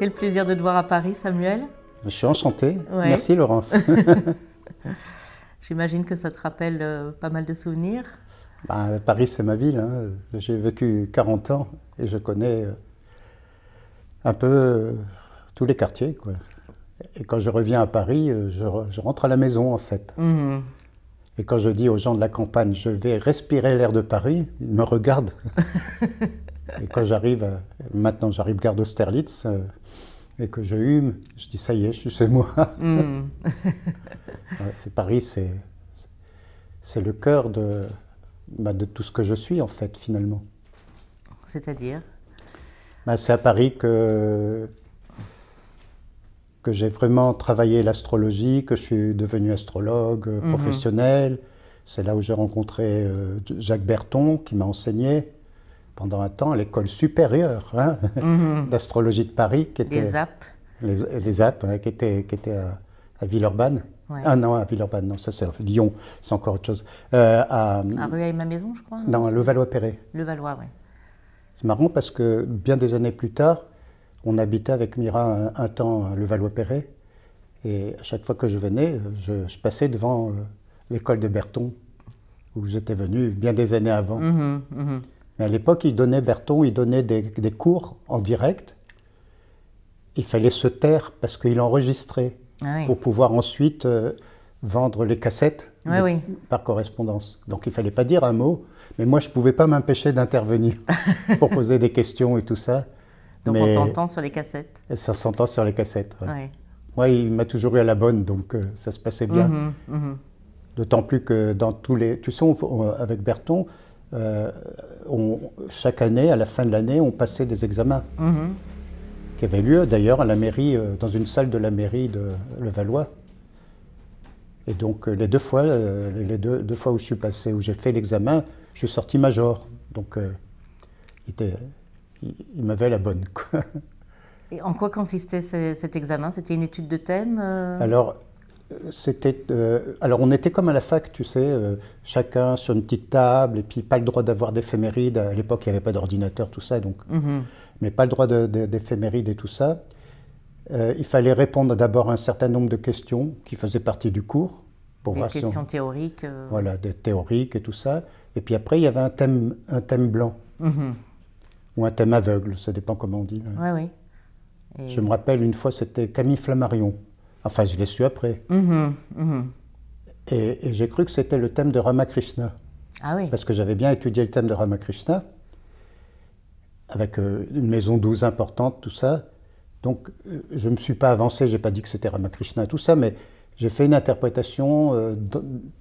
Quel plaisir de te voir à Paris, Samuel. Je suis enchanté. Ouais. Merci Laurence. J'imagine que ça te rappelle pas mal de souvenirs. Paris, c'est ma ville. Hein. J'ai vécu 40 ans et je connais un peu tous les quartiers, quoi. Et quand je reviens à Paris, je rentre à la maison en fait. Mmh. Et quand je dis aux gens de la campagne, je vais respirer l'air de Paris, ils me regardent. Et quand maintenant j'arrive gare d'Austerlitz et que je hume, je dis ça y est, je suis chez moi. Mmh. Ouais, Paris, c'est le cœur de tout ce que je suis en fait finalement. C'est-à-dire? C'est à Paris que j'ai vraiment travaillé l'astrologie, que je suis devenu astrologue professionnel. C'est là où j'ai rencontré Jacques Berton, qui m'a enseigné pendant un temps à l'école supérieure d'astrologie de Paris, qui était Les Aptes. Les Aptes, ouais, qui était à Villeurbanne. Ouais. Ah non, à Villeurbanne, non, ça c'est Lyon, c'est encore autre chose. À Rueil-Malmaison, je crois. Non, à Levallois-Perret. Levallois, oui. C'est marrant parce que bien des années plus tard, on habitait avec Mira un temps à Levallois-Perret. Et à chaque fois que je venais, je passais devant l'école de Berton, où j'étais venu bien des années avant. Mais à l'époque, Berton, il donnait des cours en direct. Il fallait se taire parce qu'il enregistrait pour pouvoir ensuite vendre les cassettes par correspondance. Donc il ne fallait pas dire un mot, mais moi je ne pouvais pas m'empêcher d'intervenir pour poser des questions et tout ça. Donc on t'entend sur les cassettes. Et ça s'entend sur les cassettes. Ouais. Ouais. Moi, il m'a toujours eu à la bonne, donc ça se passait bien. D'autant plus que dans tous les... Tu sais, avec Berton, chaque année, à la fin de l'année, on passait des examens qui avaient lieu d'ailleurs à la mairie, dans une salle de la mairie de Levallois. Et donc les deux fois où je suis passé, où j'ai fait l'examen, je suis sorti major. Donc il m'avait la bonne, quoi. Et en quoi consistait cet examen? C'était une étude de thème Alors, on était comme à la fac, tu sais, chacun sur une petite table, et puis pas le droit d'avoir d'éphémérides. À l'époque, il n'y avait pas d'ordinateur, tout ça, donc, mais pas le droit d'éphémérides et tout ça. Il fallait répondre d'abord à un certain nombre de questions qui faisaient partie du cours. Pour des voir questions théoriques. Voilà, des théoriques et tout ça. Et puis après, il y avait un thème blanc, ou un thème aveugle, ça dépend comment on dit. Oui, oui. Et... Je me rappelle, une fois, c'était Camille Flammarion. Enfin, je l'ai su après. Et j'ai cru que c'était le thème de Ramakrishna. Ah oui. Parce que j'avais bien étudié le thème de Ramakrishna, avec une maison 12 importante, tout ça. Donc, je ne me suis pas avancé, je n'ai pas dit que c'était Ramakrishna, tout ça, mais j'ai fait une interprétation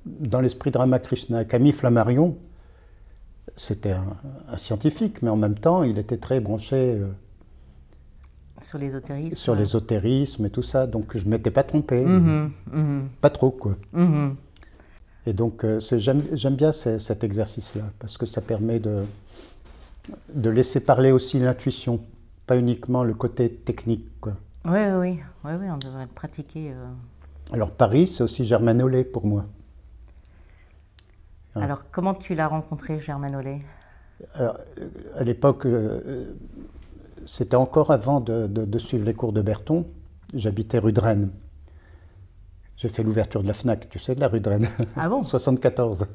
dans l'esprit de Ramakrishna. Camille Flammarion, c'était un scientifique, mais en même temps, il était très branché... sur l'ésotérisme. Sur l'ésotérisme et tout ça, donc je ne m'étais pas trompé, pas trop quoi. Et donc j'aime bien cet exercice-là, parce que ça permet de laisser parler aussi l'intuition, pas uniquement le côté technique, quoi. Oui, on devrait le pratiquer. Alors Paris, c'est aussi Germaine Hollet pour moi. Alors comment tu l'as rencontré, Germaine Hollet? À l'époque... C'était encore avant de suivre les cours de Berton. J'habitais rue de Rennes. J'ai fait l'ouverture de la FNAC, tu sais, de la rue de Rennes. Ah bon? 74.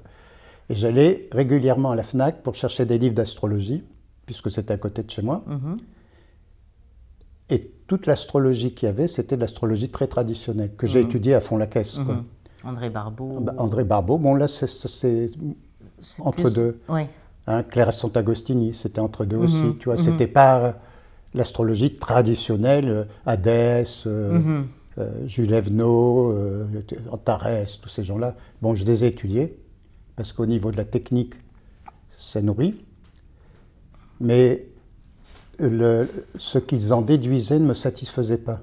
Et j'allais régulièrement à la FNAC pour chercher des livres d'astrologie, puisque c'était à côté de chez moi. Et toute l'astrologie qu'il y avait, c'était de l'astrologie très traditionnelle, que j'ai étudiée à fond la caisse. Quoi. André Barbeau. André Barbeau, bon là, c'est entre deux. Oui. Hein, Claire Sant'Agostini, c'était entre deux aussi, tu vois, c'était pas... l'astrologie traditionnelle, Hadès, Jules Evenot, Antares, tous ces gens-là. Bon, je les ai étudiés, parce qu'au niveau de la technique, ça nourrit. Mais ce qu'ils en déduisaient ne me satisfaisait pas.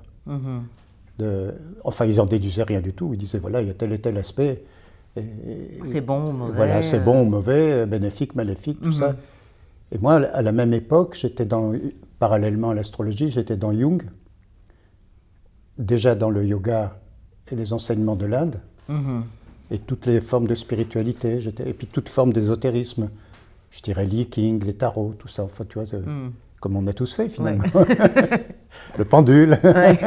Enfin, ils en déduisaient rien du tout. Ils disaient, voilà, il y a tel et tel aspect. C'est bon ou mauvais. Voilà, c'est bon ou mauvais, bénéfique, maléfique, tout ça. Et moi, à la même époque, parallèlement à l'astrologie, j'étais dans Jung, déjà dans le yoga et les enseignements de l'Inde, et toutes les formes de spiritualité, et puis toute forme d'ésotérisme, je dirais Li King, les tarots, tout ça, enfin tu vois, comme on a tous fait finalement. Ouais. Le pendule. Ouais.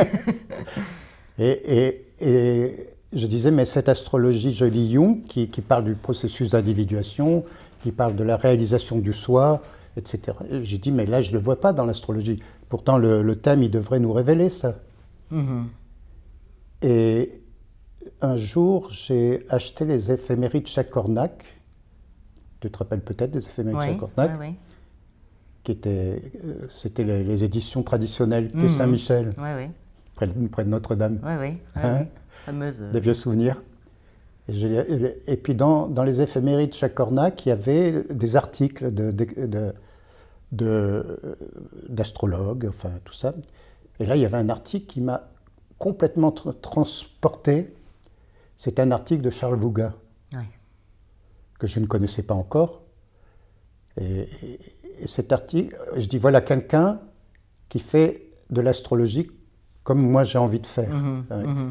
Et je disais, mais cette astrologie, je lis Jung, qui parle du processus d'individuation, qui parle de la réalisation du soi, etc. J'ai dit, mais là, je ne le vois pas dans l'astrologie. Pourtant, le thème, il devrait nous révéler ça. Mhm. Et un jour, j'ai acheté les éphémérides Chacornac. Tu te rappelles peut-être des éphémérides Ouais, Chacornac, ouais, c'était les éditions traditionnelles de Mhm. Saint-Michel, ouais, ouais, près de Notre-Dame. ouais, ouais, Hein? ouais. Fameuse. Des vieux souvenirs. Et puis dans les éphémérides Chacornac, il y avait des articles d'astrologues, enfin tout ça. Et là, il y avait un article qui m'a complètement transporté. C'est un article de Charles Vouga, Ouais. que je ne connaissais pas encore. Et cet article, je dis, voilà quelqu'un qui fait de l'astrologie comme moi j'ai envie de faire,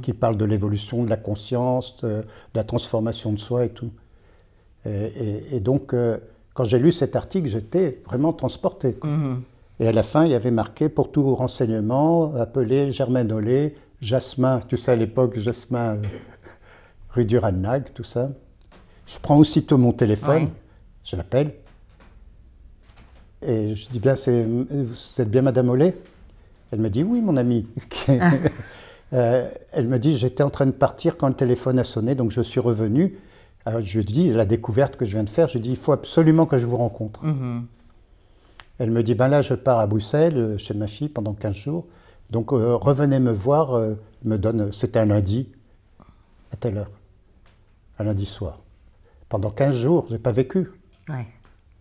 qui parle de l'évolution de la conscience, de la transformation de soi et tout. Et donc, quand j'ai lu cet article, j'étais vraiment transporté, quoi. Et à la fin, il y avait marqué, pour tout renseignement, appelez Germaine Ollet, Jasmin, tu sais à l'époque, Jasmin, rue du Rannag, tout ça. Je prends aussitôt mon téléphone, Ouais. je l'appelle, et je dis bien, vous êtes bien Madame Ollet? Elle me dit, oui, mon ami. Elle me dit, j'étais en train de partir quand le téléphone a sonné, donc je suis revenu. Alors, je lui dis, la découverte que je viens de faire, je dis, il faut absolument que je vous rencontre. Elle me dit, ben là, je pars à Bruxelles, chez ma fille, pendant 15 jours. Donc, revenez me voir, c'était un lundi, à telle heure, un lundi soir. Pendant 15 jours, je n'ai pas vécu. Ouais.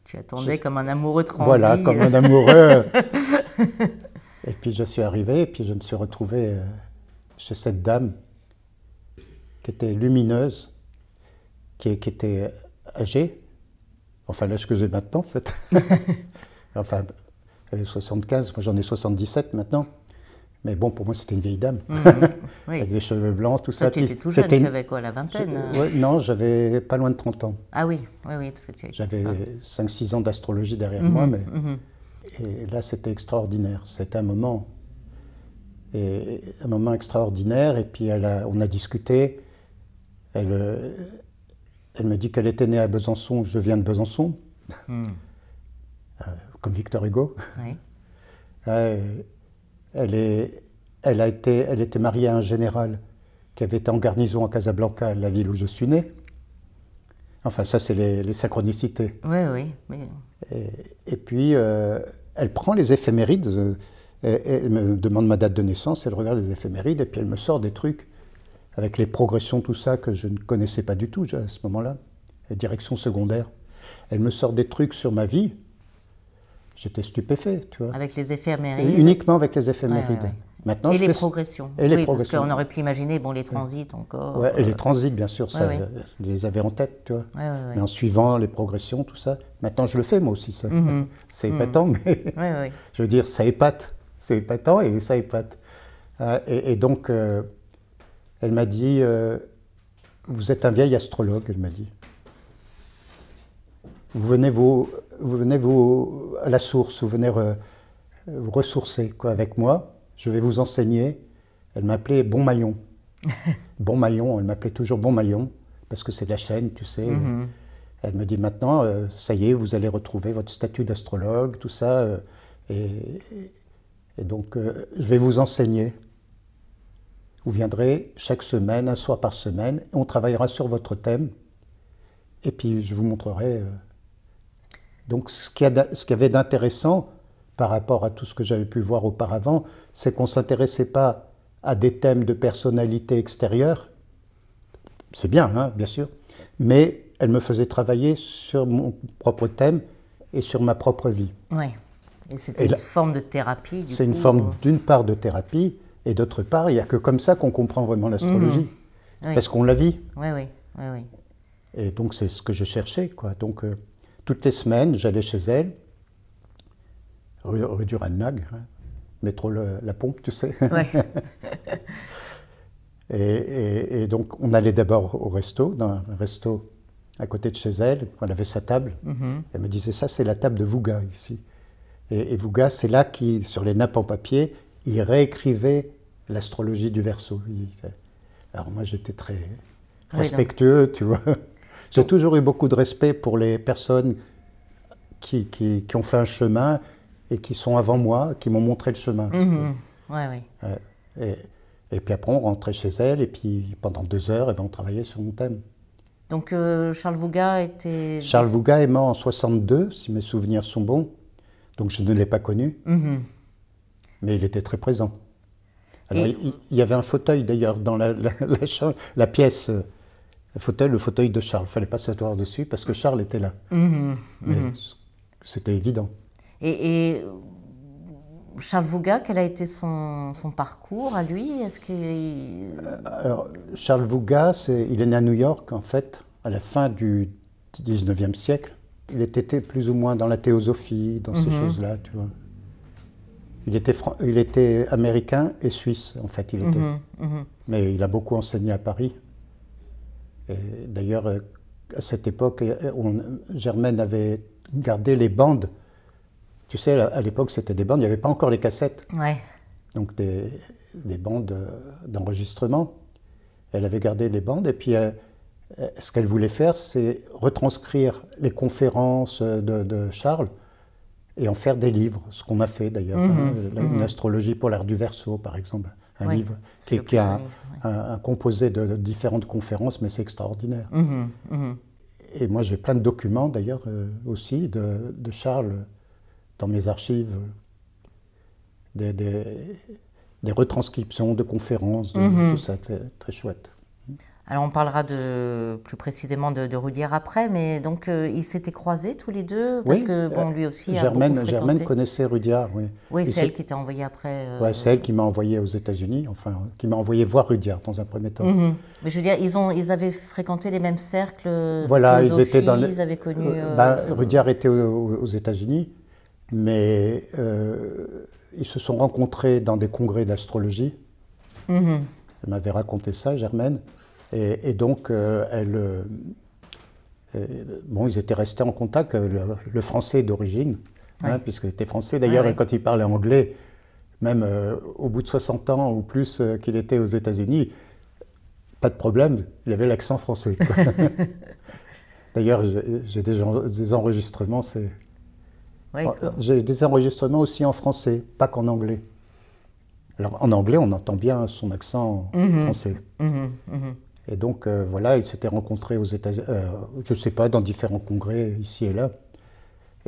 Tu attendais comme un amoureux transi. Voilà, comme un amoureux. Et puis je suis arrivé, et puis je me suis retrouvé chez cette dame qui était lumineuse, qui était âgée, enfin l'âge que j'ai maintenant en fait. Enfin, elle avait 75, moi j'en ai 77 maintenant. Mais bon, pour moi c'était une vieille dame, Oui. avec des cheveux blancs, tout Toi, ça. tu étais tout jeune, tu avais quoi, la vingtaine? Ouais, non, j'avais pas loin de 30 ans. Ah oui, oui, oui, parce que tu J'avais 5-6 ans d'astrologie derrière moi, mais... Et là, c'était extraordinaire. C'était un moment extraordinaire. Et puis, on a discuté. Elle me dit qu'elle était née à Besançon. Je viens de Besançon, comme Victor Hugo. Oui. Elle était mariée à un général qui avait été en garnison à Casablanca, la ville où je suis né. Enfin, ça, c'est les synchronicités. Oui, oui. Mais... Et puis, elle prend les éphémérides, elle me demande ma date de naissance, elle regarde les éphémérides, et puis elle me sort des trucs avec les progressions, tout ça, que je ne connaissais pas du tout à ce moment-là, les directions secondaires. Elle me sort des trucs sur ma vie, j'étais stupéfait, tu vois. Avec les éphémérides. Et uniquement avec les éphémérides. Ouais, ouais. Maintenant, et les progressions. Et les oui, progressions. parce qu'on aurait pu imaginer, bon, les transits encore. Ouais, et les transits, bien sûr, ça, ouais. je les avais en tête, tu vois. Ouais, ouais. Mais en suivant les progressions, tout ça. Maintenant, je le fais, moi aussi, ça. C'est épatant, mais Ouais. je veux dire, ça épate. C'est épatant et ça épate. Et donc, elle m'a dit, vous êtes un vieil astrologue, elle m'a dit. Vous venez à la source, vous venez vous ressourcer quoi, avec moi. Je vais vous enseigner. Elle m'appelait Bon Maillon. Bon Maillon, elle m'appelait toujours Bon Maillon, parce que c'est de la chaîne, tu sais. Elle me dit maintenant, ça y est, vous allez retrouver votre statut d'astrologue, tout ça. Et donc, je vais vous enseigner. Vous viendrez chaque semaine, un soir par semaine, on travaillera sur votre thème. Et puis, je vous montrerai. Donc, ce qu'il y avait d'intéressant par rapport à tout ce que j'avais pu voir auparavant, c'est qu'on ne s'intéressait pas à des thèmes de personnalité extérieure. C'est bien, hein, bien sûr. Mais elle me faisait travailler sur mon propre thème et sur ma propre vie. Oui. Et c'était une forme de thérapie, du coup. C'est une forme, d'une part, de thérapie, et d'autre part, il n'y a que comme ça qu'on comprend vraiment l'astrologie. Oui. Parce qu'on la vit. Oui. Et donc, c'est ce que je cherchais, quoi. Donc, toutes les semaines, j'allais chez elle, rue du Rannag, hein, métro La Pompe, tu sais. Ouais. et donc, on allait d'abord au resto, dans un resto à côté de chez elle, elle avait sa table. Elle me disait, ça, c'est la table de Vouga, ici. Et Vouga, c'est là qu'il, sur les nappes en papier, il réécrivait l'astrologie du Verseau. Alors moi, j'étais très respectueux, tu vois. J'ai toujours eu beaucoup de respect pour les personnes qui ont fait un chemin et qui sont avant moi, qui m'ont montré le chemin. Et puis après, on rentrait chez elle, et puis pendant 2 heures, et ben, on travaillait sur mon thème. Donc Charles Vouga était... Charles Vouga est mort en 62, si mes souvenirs sont bons. Donc je ne l'ai pas connu, mais il était très présent. Alors il y avait un fauteuil d'ailleurs dans la pièce, le fauteuil de Charles. Il ne fallait pas s'asseoir dessus parce que Charles était là. Mais c'était évident. Et Charles Vouga, quel a été son parcours à lui? Est-ce qu'il... Alors, Charles Vouga, il est né à New York, en fait, à la fin du 19e siècle. Il était plus ou moins dans la théosophie, dans ces choses-là, tu vois. Il était américain et suisse, en fait, il était. Mais il a beaucoup enseigné à Paris. Et d'ailleurs, à cette époque, Germaine avait gardé les bandes. Tu sais, à l'époque, c'était des bandes, il n'y avait pas encore les cassettes. Donc des bandes d'enregistrement. Elle avait gardé les bandes, et puis ce qu'elle voulait faire, c'est retranscrire les conférences de Charles et en faire des livres, ce qu'on a fait d'ailleurs. Une astrologie pour l'art du Verseau, par exemple. Un livre qui est un composé de différentes conférences, mais c'est extraordinaire. Et moi, j'ai plein de documents d'ailleurs aussi de Charles dans mes archives, des retranscriptions de conférences, tout ça, c'est très chouette. Alors on parlera plus précisément de Rudyard après, mais donc ils s'étaient croisés tous les deux, parce que bon, lui aussi a beaucoup fréquenté. Germaine connaissait Rudyard, oui. Oui, c'est elle qui t'a envoyé après. C'est elle qui m'a envoyé aux États-Unis, enfin, qui m'a envoyé voir Rudyard dans un premier temps. Mais je veux dire, ils avaient fréquenté les mêmes cercles. Voilà, ils étaient dans ils avaient connu. Rudyard était aux États-Unis, mais ils se sont rencontrés dans des congrès d'astrologie. Elle m'avait raconté ça, Germaine. Et donc, ils étaient restés en contact, le français d'origine, puisqu'il était français. D'ailleurs, quand il parlait anglais, même au bout de 60 ans ou plus qu'il était aux États-Unis, pas de problème, il avait l'accent français. D'ailleurs, j'ai des enregistrements, j'ai des enregistrements aussi en français, pas qu'en anglais. Alors, en anglais, on entend bien son accent français. Et donc, voilà, ils s'étaient rencontrés aux États-Unis, je ne sais pas, dans différents congrès, ici et là.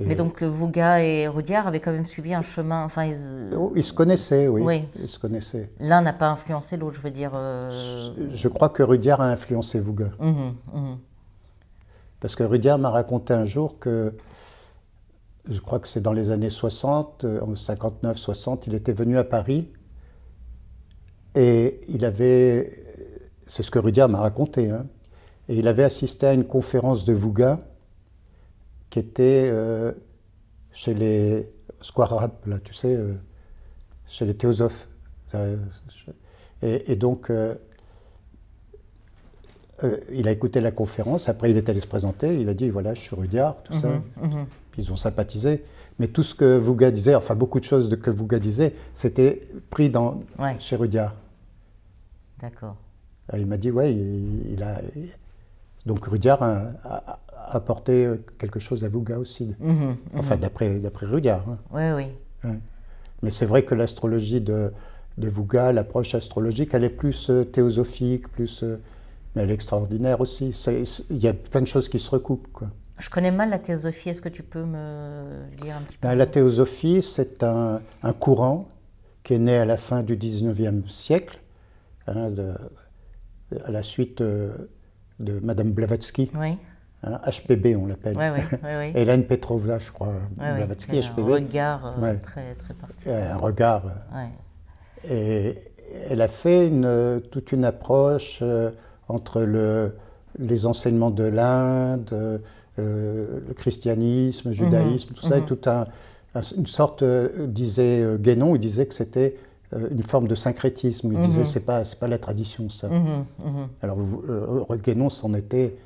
Mais donc, Vouga et Rudyard avaient quand même suivi un chemin, enfin... Ils se connaissaient, oui. Ils se connaissaient. L'un n'a pas influencé l'autre, je veux dire... Je crois que Rudyard a influencé Vouga. Parce que Rudyard m'a raconté un jour que, je crois que c'est dans les années 60, en 59-60, il était venu à Paris, et il avait... C'est ce que Rudyard m'a raconté. Et il avait assisté à une conférence de Vouga qui était chez les Square Rap, là, tu sais, chez les théosophes. Et donc, il a écouté la conférence. Après, il est allé se présenter. Il a dit, voilà, je suis Rudyard, tout ça. Puis ils ont sympathisé. Mais tout ce que Vouga disait, enfin beaucoup de choses que Vouga disait, c'était pris chez Rudyard. D'accord. Il m'a dit, donc Rudyard a apporté quelque chose à Vouga aussi. Enfin, d'après Rudyard. Oui. Mais c'est vrai que l'astrologie de Vouga, l'approche astrologique, elle est plus théosophique, mais elle est extraordinaire aussi. Il y a plein de choses qui se recoupent, quoi. Je connais mal la théosophie, est-ce que tu peux me dire un petit peu? La théosophie, c'est un courant qui est né à la fin du 19e siècle, à la suite de Madame Blavatsky, HPB on l'appelle, Hélène Petrovna, je crois, Blavatsky, HPB. Un regard très particulier. Un regard. Et elle a fait toute une approche entre les enseignements de l'Inde, le christianisme, le judaïsme, tout ça, et toute une sorte, disait Guénon, il disait que c'était une forme de syncrétisme. Il disait c'est pas la tradition, ça. Alors Guénon s'en était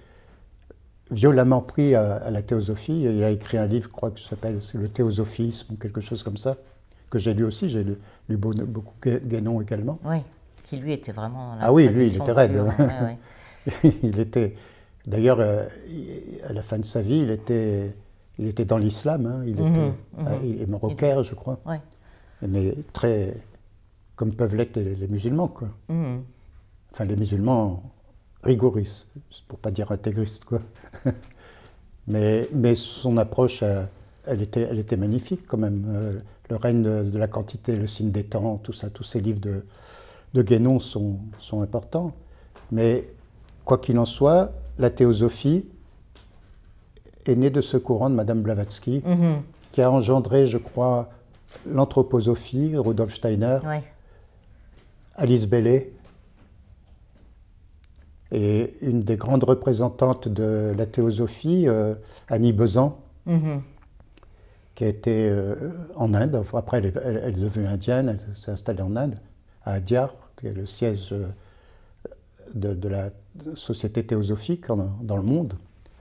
violemment pris à la théosophie. Il a écrit un livre, je crois, qui s'appelle le Théosophisme ou quelque chose comme ça, que j'ai lu aussi. J'ai lu beaucoup Guénon également. Oui, qui lui était vraiment... Ah oui, lui, il était raide. Il était... D'ailleurs, à la fin de sa vie, il était dans l'islam. Hein. Il est marocain, je crois. Ouais. Mais très... comme peuvent l'être les musulmans, quoi. Enfin, les musulmans rigoristes, pour pas dire intégristes, quoi. mais son approche, elle était magnifique, quand même. Le règne de la quantité, le signe des temps, tout ça, tous ces livres de Guénon sont importants. Mais, quoi qu'il en soit, la théosophie est née de ce courant de Madame Blavatsky, qui a engendré, je crois, l'anthroposophie, Rudolf Steiner, Alice Bailey, et une des grandes représentantes de la théosophie, Annie Besant, qui a été en Inde. Après, elle est devenue indienne, elle s'est installée en Inde, à Adyar, qui est le siège de la société théosophique dans le monde,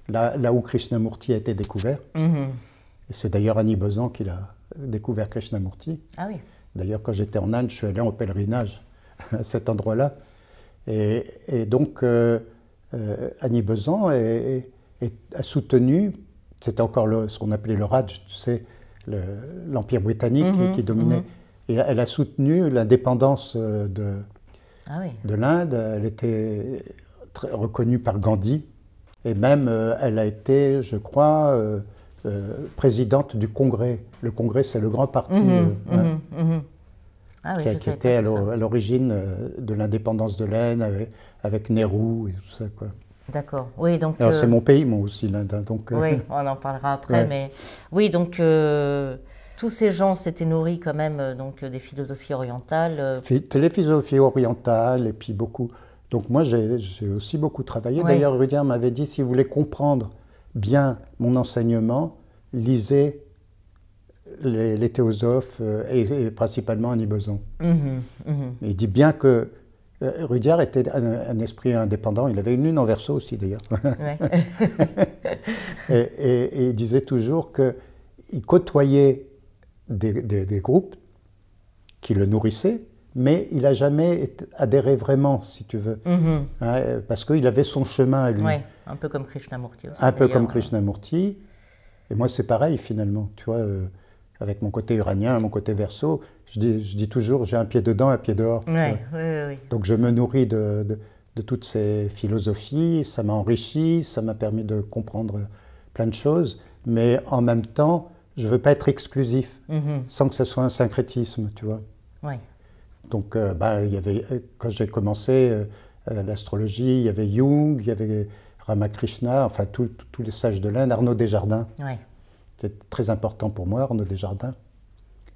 là où Krishnamurti a été découvert. Et c'est d'ailleurs Annie Besant qui a découvert Krishnamurti. Ah oui. D'ailleurs, quand j'étais en Inde, je suis allé en pèlerinage à cet endroit-là. Et donc, Annie Besant a soutenu, c'était encore ce qu'on appelait le Raj, tu sais, l'Empire britannique qui dominait. Et elle a soutenu l'indépendance de l'Inde. Elle était reconnue par Gandhi. Et même, elle a été, je crois, présidente du Congrès. Le Congrès, c'est le grand parti qui était à l'origine de l'indépendance de l'Inde, avec Nehru et tout ça, quoi. D'accord. Oui, donc. Alors, c'est mon pays, moi aussi, l'Inde. Oui, on en parlera après, mais oui, donc tous ces gens s'étaient nourris quand même donc des philosophies orientales. Les philosophies orientales et puis beaucoup. Donc moi, j'ai aussi beaucoup travaillé. D'ailleurs, Rudyard m'avait dit, si vous voulez comprendre bien mon enseignement, lisez les théosophes et principalement Annie Besant. Il dit bien que Rudyard était un esprit indépendant. Il avait une lune en Verseau aussi, d'ailleurs. et il disait toujours qu'il côtoyait des groupes qui le nourrissaient, mais il n'a jamais adhéré vraiment, si tu veux, parce qu'il avait son chemin à lui. Oui, un peu comme Krishnamurti aussi. Un peu comme Krishnamurti. Et moi, c'est pareil, finalement. Tu vois, avec mon côté uranien, mon côté Verseau, je dis toujours, j'ai un pied dedans, un pied dehors. Oui. Donc, je me nourris de toutes ces philosophies. Ça m'a enrichi, ça m'a permis de comprendre plein de choses. Mais en même temps, je ne veux pas être exclusif, sans que ce soit un syncrétisme, tu vois. Oui. Donc, il y avait, quand j'ai commencé l'astrologie, il y avait Jung, il y avait Ramakrishna, enfin tous les sages de l'Inde, Arnaud Desjardins. Oui. C'est très important pour moi, Arnaud Desjardins,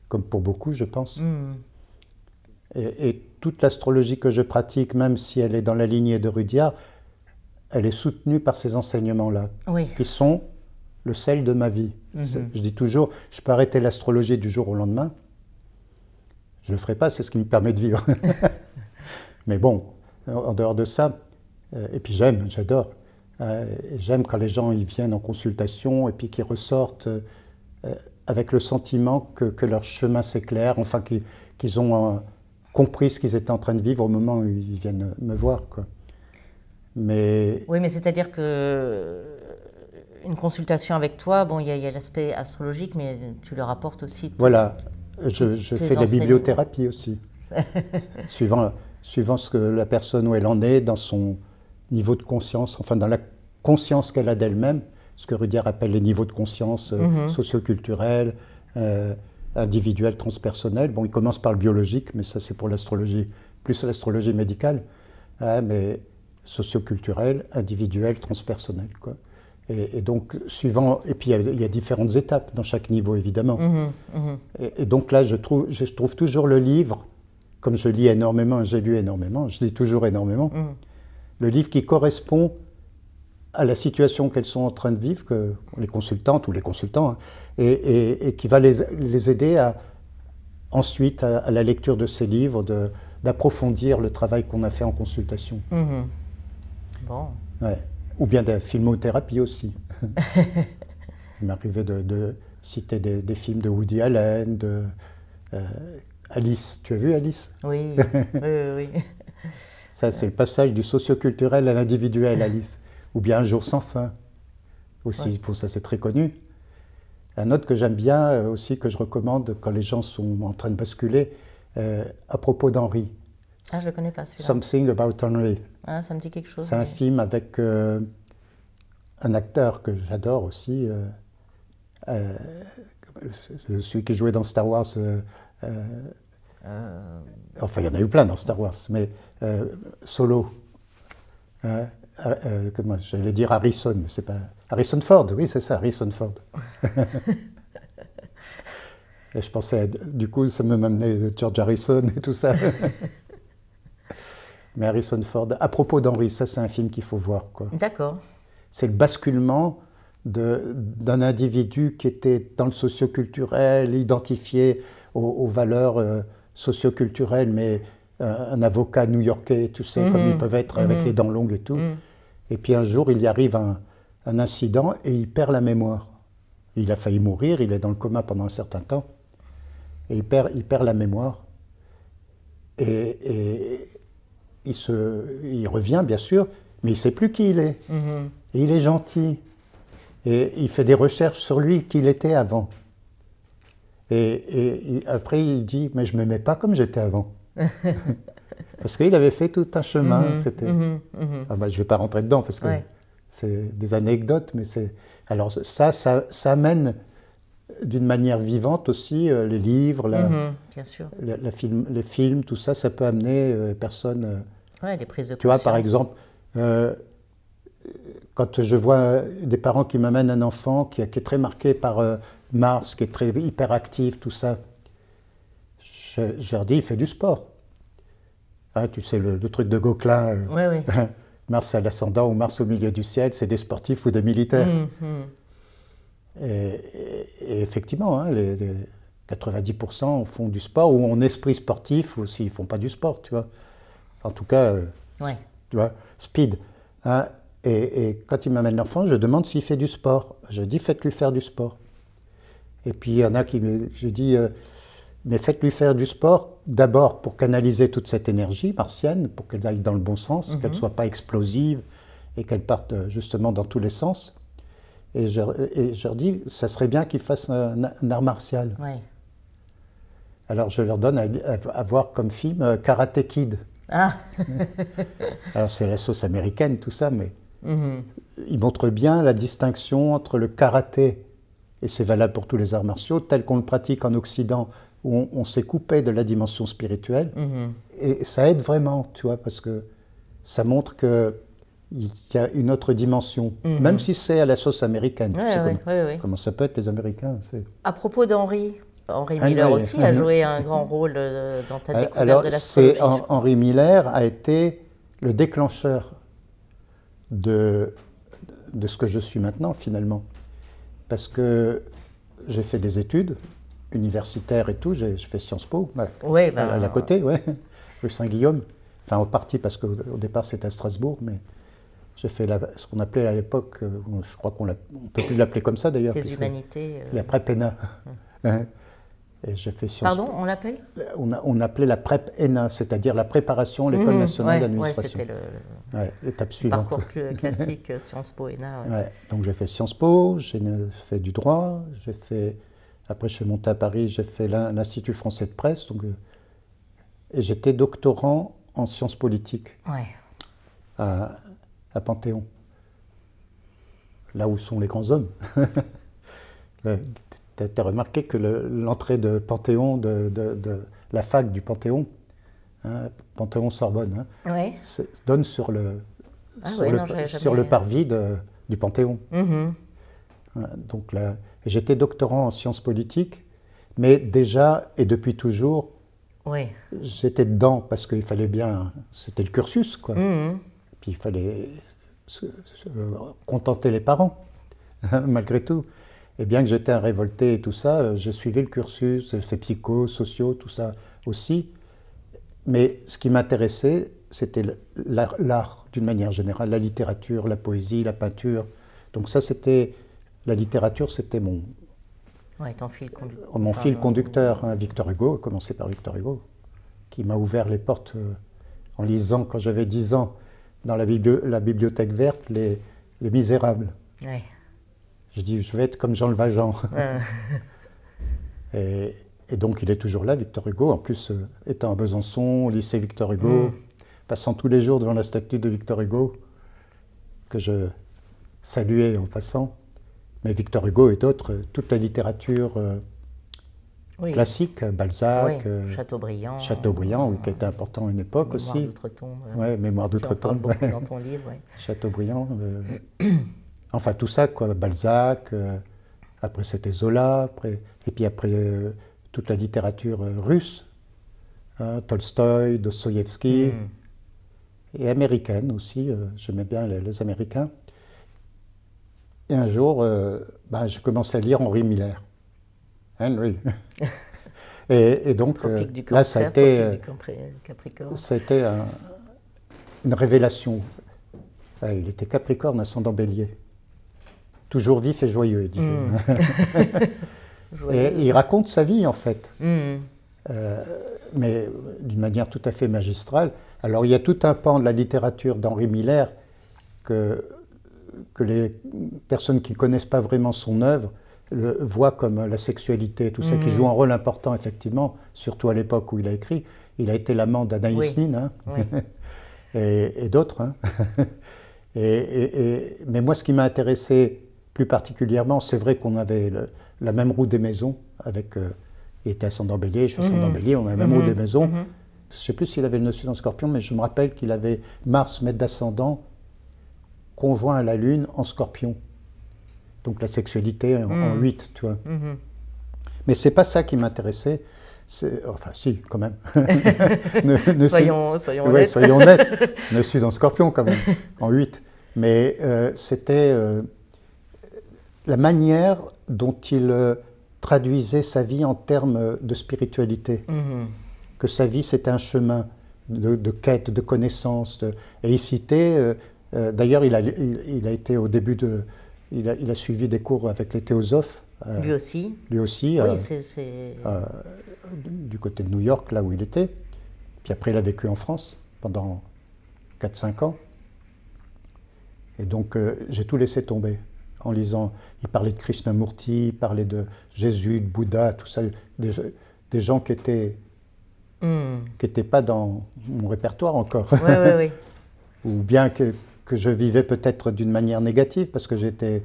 comme pour beaucoup, je pense. Et toute l'astrologie que je pratique, même si elle est dans la lignée de Rudyard, elle est soutenue par ces enseignements-là, qui sont le sel de ma vie. Je dis toujours, je peux arrêter l'astrologie du jour au lendemain. Je ne le ferai pas, c'est ce qui me permet de vivre. Mais bon, en dehors de ça, et puis j'adore. J'aime quand les gens ils viennent en consultation et puis qu'ils ressortent avec le sentiment que leur chemin s'éclaire, enfin qu'ils ont compris ce qu'ils étaient en train de vivre au moment où ils viennent me voir, quoi. Mais... Oui, mais c'est-à-dire que une consultation avec toi, bon, il y a l'aspect astrologique, mais tu leur apportes aussi... Voilà, je fais de la bibliothérapie aussi, suivant ce que la personne où elle en est, dans son niveau de conscience, enfin dans la conscience qu'elle a d'elle-même, ce que Rudyard appelle les niveaux de conscience socioculturels, individuels, transpersonnels. Bon, il commence par le biologique, mais ça c'est pour l'astrologie, plus l'astrologie médicale, mais socioculturel, individuel, transpersonnel, quoi. Et donc, suivant, et puis il y a différentes étapes dans chaque niveau, évidemment. Et donc là, je trouve toujours le livre, comme je lis énormément, j'ai lu énormément, je lis toujours énormément, le livre qui correspond à la situation qu'elles sont en train de vivre, que les consultantes ou les consultants, et qui va les aider ensuite à la lecture de ces livres, d'approfondir le travail qu'on a fait en consultation. Bon. Ouais. Ou bien de la filmothérapie aussi. Il m'arrivait de citer des films de Woody Allen, de Alice. Tu as vu Alice? Oui, oui. Ça, c'est le passage du socioculturel à l'individuel, Alice. Ou bien Un jour sans fin. Aussi, pour ça, c'est très connu. Un autre que j'aime bien aussi, que je recommande quand les gens sont en train de basculer, à propos d'Henri. Ah, je ne le connais pas celui-là. Something About Henry. Ah, ça me dit quelque chose. C'est un film avec un acteur que j'adore aussi, celui qui jouait dans Star Wars. Enfin, il y en a eu plein dans Star Wars, mais Solo. Comment j'allais dire Harrison, mais c'est pas Harrison Ford. Oui, c'est ça, Harrison Ford. Et je pensais, du coup, ça me m'amenait George Harrison et tout ça. Mais Harrison Ford, à propos d'Henri, ça c'est un film qu'il faut voir. D'accord. C'est le basculement d'un individu qui était dans le socioculturel, identifié aux valeurs socioculturelles, mais un avocat new-yorkais, tu sais, comme ils peuvent être avec les dents longues et tout. Et puis un jour, il y arrive un incident et il perd la mémoire. Il a failli mourir, il est dans le coma pendant un certain temps, et il perd la mémoire. Et il revient, bien sûr, mais il ne sait plus qui il est. Et il est gentil. Et il fait des recherches sur lui, qui il était avant. Et après, il dit, mais je ne m'aimais pas comme j'étais avant. Parce qu'il avait fait tout un chemin. Ah ben, je ne vais pas rentrer dedans, parce que c'est des anecdotes, mais c'est... Alors ça amène d'une manière vivante aussi les livres, bien sûr. Les films, tout ça, ça peut amener personnes... des prises de conscience. Tu vois, par exemple, quand je vois des parents qui m'amènent un enfant qui est très marqué par Mars, qui est très hyperactif, tout ça, je leur dis, il fait du sport. Hein, tu sais, le truc de Gauquelin, Mars à l'ascendant ou Mars au milieu du ciel, c'est des sportifs ou des militaires. Et effectivement, hein, les 90% font du sport ou en esprit sportif, ou s'ils ne font pas du sport, tu vois. En tout cas, tu vois, speed. Hein, et quand il m'amène l'enfant, je demande s'il fait du sport. Je dis, faites-lui faire du sport. Et puis il y en a je dis, mais faites-lui faire du sport d'abord pour canaliser toute cette énergie martienne, pour qu'elle aille dans le bon sens, qu'elle ne soit pas explosive et qu'elle parte justement dans tous les sens. Et je leur dis, ça serait bien qu'ils fassent un art martial. Alors je leur donne à voir comme film Karate Kid. Ah. Alors c'est la sauce américaine, tout ça, mais il montre bien la distinction entre le karaté, et c'est valable pour tous les arts martiaux, tel qu'on le pratique en Occident, où on s'est coupé de la dimension spirituelle. Et ça aide vraiment, tu vois, parce que ça montre qu'il y a une autre dimension, même si c'est à la sauce américaine. Comment ça peut être, les Américains? À propos d'Henri Miller aussi a joué un grand rôle dans ta découverte de l'astrologie. Henri Miller a été le déclencheur de ce que je suis maintenant, finalement. Parce que j'ai fait des études universitaires et tout, j'ai fait Sciences Po, à la côté, rue Saint-Guillaume. Enfin, en partie parce qu'au départ c'était à Strasbourg, mais j'ai fait ce qu'on appelait à l'époque, je crois qu'on ne peut plus l'appeler comme ça d'ailleurs. Les humanités. La PrEP ENA. Et j'ai fait Sciences Po. Pardon, on l'appelle on appelait la PrEP ENA, c'est-à-dire la préparation, l'École nationale d'administration. C'était l'étape suivante. Parcours classique, Sciences Po ENA. Donc j'ai fait Sciences Po, j'ai fait du droit, après je suis monté à Paris, j'ai fait l'Institut français de presse, et j'étais doctorant en sciences politiques à Panthéon, là où sont les grands hommes. Tu as remarqué que l'entrée de Panthéon, de la fac du Panthéon, hein, Panthéon-Sorbonne, donne sur le parvis du Panthéon. Donc là, j'étais doctorant en sciences politiques, mais déjà et depuis toujours, j'étais dedans parce qu'il fallait bien, c'était le cursus, quoi. Puis il fallait contenter les parents, malgré tout. Et bien que j'étais un révolté et tout ça, j'ai suivi le cursus, j'ai fait psycho, sociaux, tout ça aussi. Mais ce qui m'intéressait, c'était l'art d'une manière générale, la littérature, la poésie, la peinture. Donc ça, c'était, la littérature, c'était mon fil conducteur. Hein. Victor Hugo, commencé par Victor Hugo, qui m'a ouvert les portes en lisant, quand j'avais 10 ans, dans la bibliothèque verte, les Misérables. Ouais. Je dis, je vais être comme Jean le Valjean. Et donc, il est toujours là, Victor Hugo. En plus, étant à Besançon, au lycée Victor Hugo, passant tous les jours devant la statue de Victor Hugo, que je saluais en passant. Mais Victor Hugo et d'autres, toute la littérature classique, Balzac, Chateaubriand, oui, qui était important à une époque aussi. Mémoire d'outre-tombe. Oui, Mémoire d'outre-tombe. beaucoup dans ton livre. Ouais. Chateaubriand. Enfin, tout ça, quoi. Balzac, après c'était Zola, et puis après toute la littérature russe, hein, Tolstoï, Dostoïevski, et américaine aussi, j'aimais bien les Américains. Et un jour, j'ai commencé à lire Henry Miller. Henry. et donc, là, ça a été une révélation. Il était Capricorne, ascendant Bélier. Toujours vif et joyeux, il disait. Et il raconte sa vie, en fait. Mais d'une manière tout à fait magistrale. Alors, il y a tout un pan de la littérature d'Henry Miller que les personnes qui ne connaissent pas vraiment son œuvre voient comme la sexualité, tout ça, qui joue un rôle important, effectivement, surtout à l'époque où il a écrit. Il a été l'amant d'Anaïs Nin, hein, et d'autres. Hein. Mais moi, ce qui m'a intéressé plus particulièrement, c'est vrai qu'on avait la même roue des maisons, avec, il était ascendant Bélier, je suis ascendant Bélier, on a la même roue des maisons. Je ne sais plus s'il avait le nœud en Scorpion, mais je me rappelle qu'il avait Mars, maître d'ascendant, conjoint à la Lune en Scorpion. Donc la sexualité en 8, tu vois. Mais c'est pas ça qui m'intéressait. Enfin, si, quand même. Soyons honnêtes. Soyons honnêtes. Ne suis dans Scorpion, quand même, en 8. Mais c'était la manière dont il traduisait sa vie en termes de spiritualité. Que sa vie, c'était un chemin de quête, de connaissance. Et il citait... D'ailleurs, il a été au début de... Il a suivi des cours avec les théosophes. Lui aussi. Oui, du côté de New York, là où il était. Puis après, il a vécu en France pendant 4-5 ans. Et donc, j'ai tout laissé tomber en lisant. Il parlait de Krishnamurti, il parlait de Jésus, de Bouddha, tout ça. Des gens qui étaient pas dans mon répertoire encore. Oui. Ou bien que je vivais peut-être d'une manière négative, parce que j'étais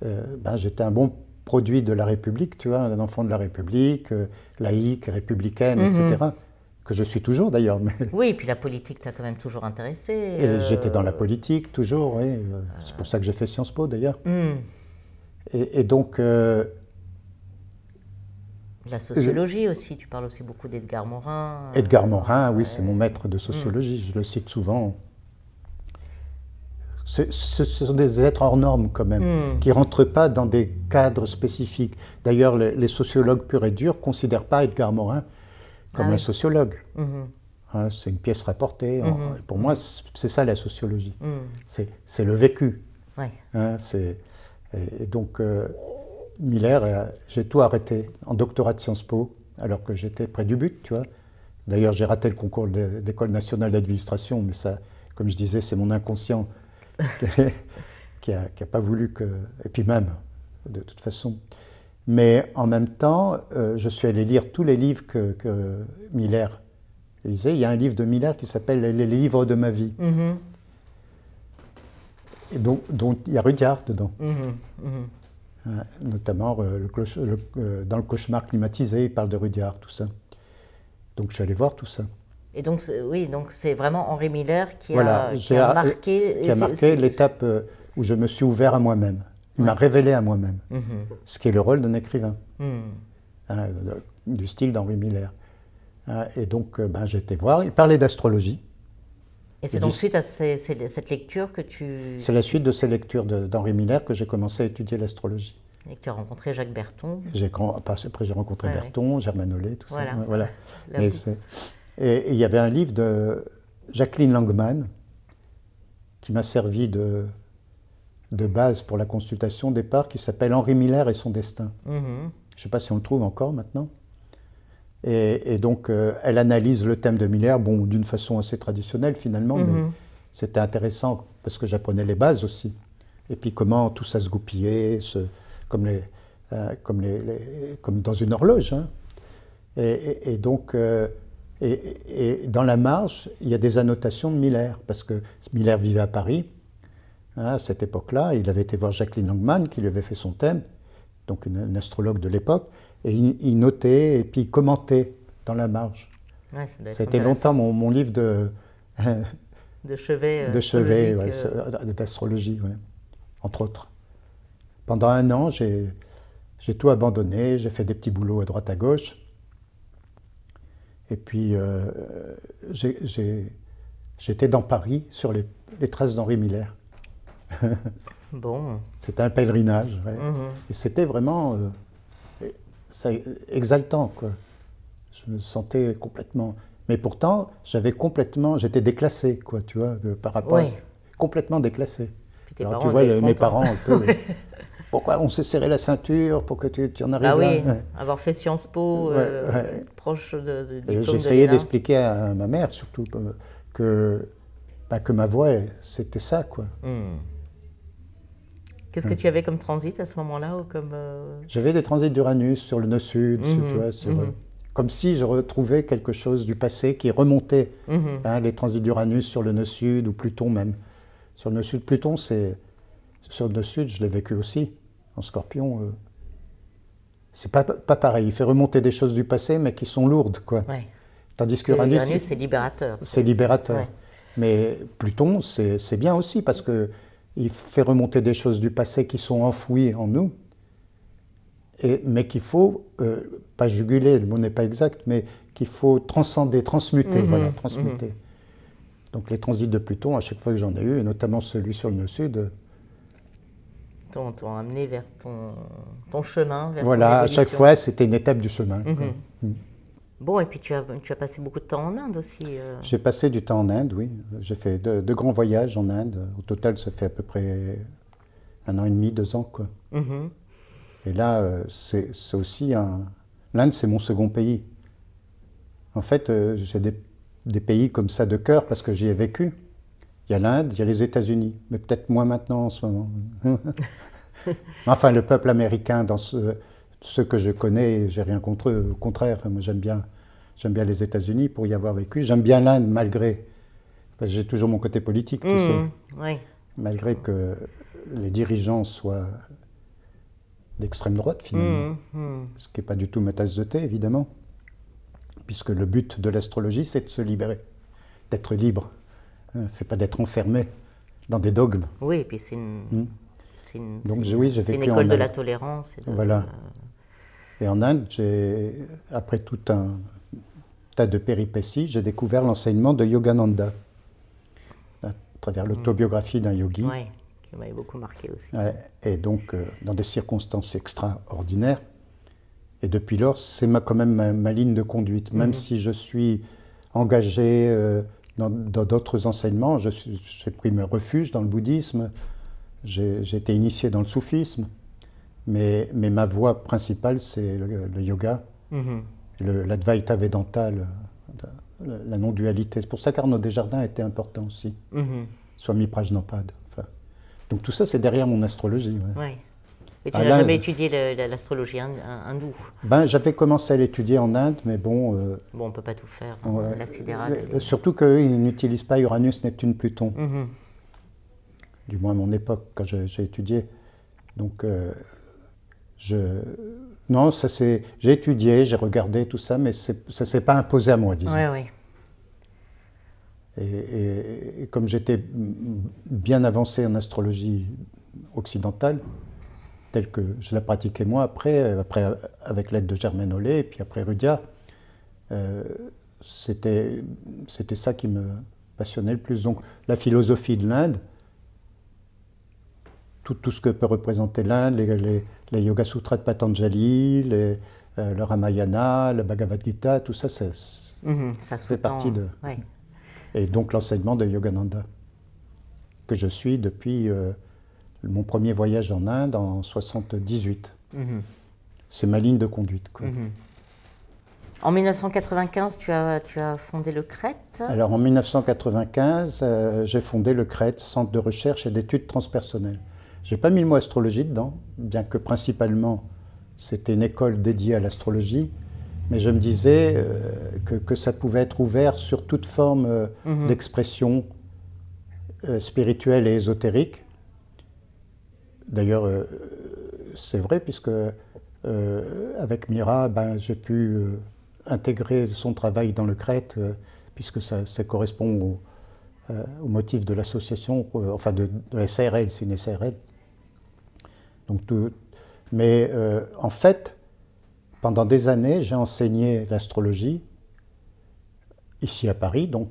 un bon produit de la République, tu vois, un enfant de la République, laïque, républicaine, etc., que je suis toujours d'ailleurs. Mais... Oui, et puis la politique t'a quand même toujours intéressé. Et j'étais dans la politique, toujours, oui. C'est pour ça que j'ai fait Sciences Po, d'ailleurs. Et donc... La sociologie aussi, tu parles aussi beaucoup d'Edgar Morin. Edgar Morin, oui, c'est mon maître de sociologie, je le cite souvent. Ce sont des êtres hors normes quand même, qui ne rentrent pas dans des cadres spécifiques. D'ailleurs, les sociologues purs et durs ne considèrent pas Edgar Morin comme un sociologue. Hein, c'est une pièce rapportée. Pour moi, c'est ça la sociologie. C'est le vécu. Ouais. Hein, et donc, Miller, j'ai tout arrêté en doctorat de Sciences Po, alors que j'étais près du but, tu vois. D'ailleurs, j'ai raté le concours de l'École nationale d'administration, mais ça, comme je disais, c'est mon inconscient qui a pas voulu que... Et puis même, de toute façon. Mais en même temps, je suis allé lire tous les livres que Miller lisait. Il y a un livre de Miller qui s'appelle « Les livres de ma vie ». Et dont il y a Rudyard dedans. Notamment dans le cauchemar climatisé, il parle de Rudyard, tout ça. Donc je suis allé voir tout ça. Et donc, oui, donc c'est vraiment Henry Miller qui a marqué... Qui a marqué l'étape où je me suis ouvert à moi-même. Il m'a révélé à moi-même. Ce qui est le rôle d'un écrivain. Du style d'Henry Miller. Et donc, j'ai été voir. Il parlait d'astrologie. Et c'est donc suite à cette lecture que tu... C'est la suite de ces lectures d'Henry Miller que j'ai commencé à étudier l'astrologie. Et que tu as rencontré Jacques Berton. Après, j'ai rencontré Berton, Germain Nollet, tout voilà. ça. Voilà. Et il y avait un livre Jacqueline Langman, qui m'a servi de base pour la consultation au départ, qui s'appelle Henri Miller et son destin. Je ne sais pas si on le trouve encore maintenant. Et donc, elle analyse le thème de Miller, bon, d'une façon assez traditionnelle finalement, mais c'était intéressant parce que j'apprenais les bases aussi. Et puis comment tout ça se goupillait, comme dans une horloge. Hein. Et donc, et dans la marge, il y a des annotations de Miller, parce que Miller vivait à Paris, hein, à cette époque-là. Il avait été voir Jacqueline Langman, qui lui avait fait son thème, donc une astrologue de l'époque, et il notait et puis il commentait dans la marge. Ouais, c'était longtemps mon livre de chevet, d'astrologie, ouais, entre autres. Pendant 1 an, j'ai tout abandonné, j'ai fait des petits boulots à droite à gauche. Et puis, j'étais dans Paris, sur les traces d'Henri Miller. Bon. C'était un pèlerinage, ouais. Et c'était vraiment exaltant, quoi. Je me sentais complètement... Mais pourtant, j'étais déclassé, quoi, tu vois, par rapport complètement déclassé. Alors, tu vois, mes parents, un peu... Pourquoi on s'est serré la ceinture pour que tu en arrives là? Ah oui, avoir fait Sciences Po, proche de diplôme. J'essayais d'expliquer à ma mère, surtout, que ma voie, c'était ça, quoi. Qu'est-ce que tu avais comme transit à ce moment-là J'avais des transits d'Uranus sur le nœud sud, tu vois, comme si je retrouvais quelque chose du passé qui remontait. Hein, les transits d'Uranus sur le nœud sud, ou Pluton même. Sur le nœud sud, Pluton, sur le nœud sud, je l'ai vécu aussi, en Scorpion. C'est pas pareil, il fait remonter des choses du passé, mais qui sont lourdes, quoi. Ouais. Tandis qu'Uranus, c'est libérateur. C'est libérateur. Ouais. Mais Pluton, c'est bien aussi, parce qu'il fait remonter des choses du passé qui sont enfouies en nous, mais qu'il faut, pas juguler, le mot n'est pas exact, mais qu'il faut transcender, transmuter, voilà, transmuter. Donc les transits de Pluton, à chaque fois que j'en ai eu, et notamment celui sur le nœud sud, t'ont amené vers ton chemin, vers voilà, à chaque fois, c'était une étape du chemin. Bon, et puis tu as passé beaucoup de temps en Inde aussi. J'ai passé du temps en Inde, oui. J'ai fait deux grands voyages en Inde. Au total, ça fait à peu près 1 an et demi, 2 ans, quoi. Et là, c'est aussi l'Inde, c'est mon second pays. En fait, j'ai des pays comme ça de cœur parce que j'y ai vécu. Il y a l'Inde, il y a les États-Unis, mais peut-être moins maintenant en ce moment. Enfin, le peuple américain, dans ceux que je connais, j'ai rien contre eux. Au contraire, moi j'aime bien les États-Unis pour y avoir vécu. J'aime bien l'Inde malgré, parce que j'ai toujours mon côté politique, tu sais. Oui. Malgré que les dirigeants soient d'extrême droite finalement, ce qui n'est pas du tout ma tasse de thé évidemment, puisque le but de l'astrologie c'est de se libérer, d'être libre. C'est pas d'être enfermé dans des dogmes. Oui, et puis c'est une école de la tolérance. Voilà. Et en Inde, après tout un tas de péripéties, j'ai découvert l'enseignement de Yogananda, à travers l'autobiographie d'un yogi. Oui, qui m'avait beaucoup marqué aussi. Ouais, et donc, dans des circonstances extraordinaires. Et depuis lors, c'est quand même ma ligne de conduite. Même si je suis engagé dans d'autres enseignements, j'ai pris mes refuges dans le bouddhisme, j'ai été initié dans le soufisme, mais ma voie principale, c'est le yoga, l'Advaita Vedanta, la non-dualité. C'est pour ça qu'Arnaud Desjardins était important aussi, Swami Prajnapada. Enfin, donc tout ça, c'est derrière mon astrologie. Ouais. Ouais. Et tu n'as jamais étudié l'astrologie hindoue? J'avais commencé à l'étudier en Inde, mais bon... Bon, on ne peut pas tout faire, la sidérale. Surtout qu'ils n'utilisent pas Uranus, Neptune, Pluton. Du moins à mon époque, quand j'ai étudié. Donc, non, j'ai étudié, j'ai regardé tout ça, mais ça ne s'est pas imposé à moi, disons. Oui. Et comme j'étais bien avancé en astrologie occidentale, telle que je la pratiquais moi après avec l'aide de Germaine Hollet, et puis après Rudyard, c'était ça qui me passionnait le plus. Donc la philosophie de l'Inde, tout ce que peut représenter l'Inde, les Yoga Sutras de Patanjali, le Ramayana, le Bhagavad Gita, tout ça, ça fait partie de... Ouais. Et donc l'enseignement de Yogananda, que je suis depuis mon premier voyage en Inde en 78. C'est ma ligne de conduite, quoi. En 1995, tu as fondé le CRET. Alors en 1995, j'ai fondé le CRET, Centre de recherche et d'études transpersonnelles. Je n'ai pas mis le mot astrologie dedans, bien que principalement c'était une école dédiée à l'astrologie, mais je me disais que ça pouvait être ouvert sur toute forme d'expression spirituelle et ésotérique. D'ailleurs, c'est vrai, puisque avec Mira, j'ai pu intégrer son travail dans le CRET, puisque ça correspond au motif de l'association, enfin de la SARL, c'est une SARL. Donc, mais en fait, pendant des années, j'ai enseigné l'astrologie, ici à Paris, donc,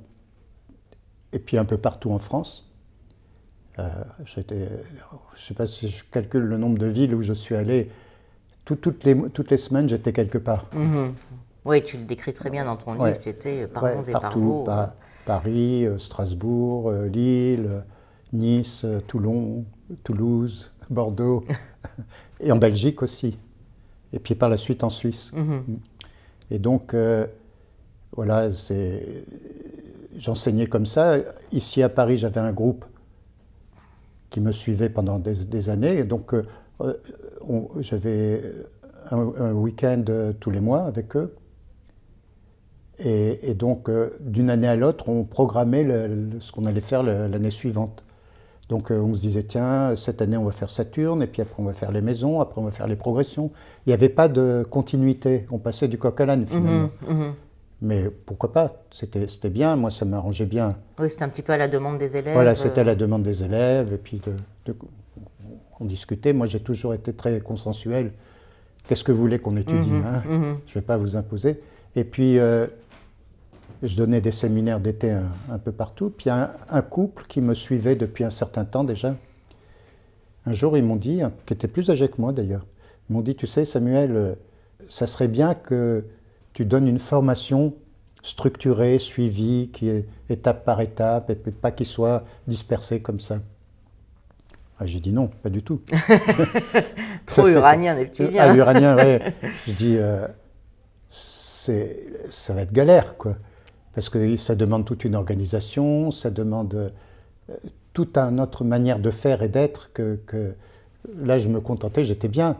et puis un peu partout en France. Je ne sais pas si je calcule le nombre de villes où je suis allé. Toutes les semaines, j'étais quelque part. Oui, tu le décris très bien dans ton livre, tu étais par bons et par vaux. Paris, Strasbourg, Lille, Nice, Toulon, Toulouse, Bordeaux, et en Belgique aussi. Et puis par la suite en Suisse. Et donc, voilà, j'enseignais comme ça. Ici à Paris, j'avais un groupe qui me suivait pendant des années. Et donc, j'avais un week-end tous les mois avec eux. Et donc, d'une année à l'autre, on programmait ce qu'on allait faire l'année suivante. Donc, on se disait, tiens, cette année, on va faire Saturne, et puis après, on va faire les maisons, après, on va faire les progressions. Il n'y avait pas de continuité. On passait du coq à l'âne, finalement. Mais pourquoi pas? C'était bien, moi, ça m'arrangeait bien. Oui, c'était un petit peu à la demande des élèves. Voilà, c'était à la demande des élèves, et puis on discutait. Moi, j'ai toujours été très consensuel. Qu'est-ce que vous voulez qu'on étudie, hein? Je ne vais pas vous imposer. Et puis, je donnais des séminaires d'été un peu partout. Puis, un couple qui me suivait depuis un certain temps déjà, un jour, ils m'ont dit, qui était plus âgé que moi d'ailleurs, ils m'ont dit, tu sais, Samuel, ça serait bien que tu donnes une formation structurée, suivie, qui est étape par étape, et pas qu'il soit dispersé comme ça. Ah, j'ai dit non, pas du tout. Trop uranien, des petits liens. Ah, uranien, oui. Je dis, ça va être galère, quoi. Parce que ça demande toute une organisation, ça demande toute une autre manière de faire et d'être que là, je me contentais, j'étais bien.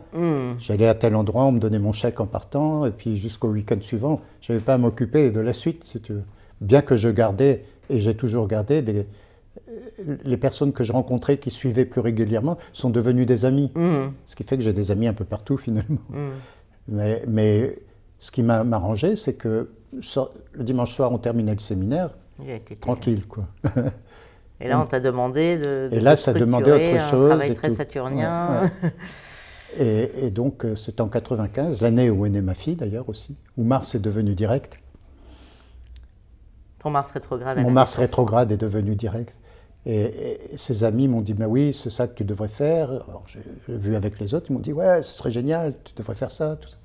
J'allais à tel endroit, on me donnait mon chèque en partant, et puis jusqu'au week-end suivant, je n'avais pas à m'occuper de la suite, si tu veux. Bien que je gardais, et j'ai toujours gardé, les personnes que je rencontrais qui suivaient plus régulièrement sont devenues des amis. Ce qui fait que j'ai des amis un peu partout, finalement. Mais ce qui m'a arrangé, c'est que le dimanche soir, on terminait le séminaire, tranquille, quoi. Et là, on t'a demandé de et là, ça demandait autre chose. Un travail très saturnien. Et donc, c'était en 95, l'année où est née ma fille, d'ailleurs, aussi, où Mars est devenu direct. Ton Mars rétrograde. Mon Mars rétrograde est devenu direct. Et ses amis m'ont dit, mais oui, c'est ça que tu devrais faire. Alors, j'ai vu avec les autres, ils m'ont dit, ouais, ce serait génial, tu devrais faire ça, tout ça.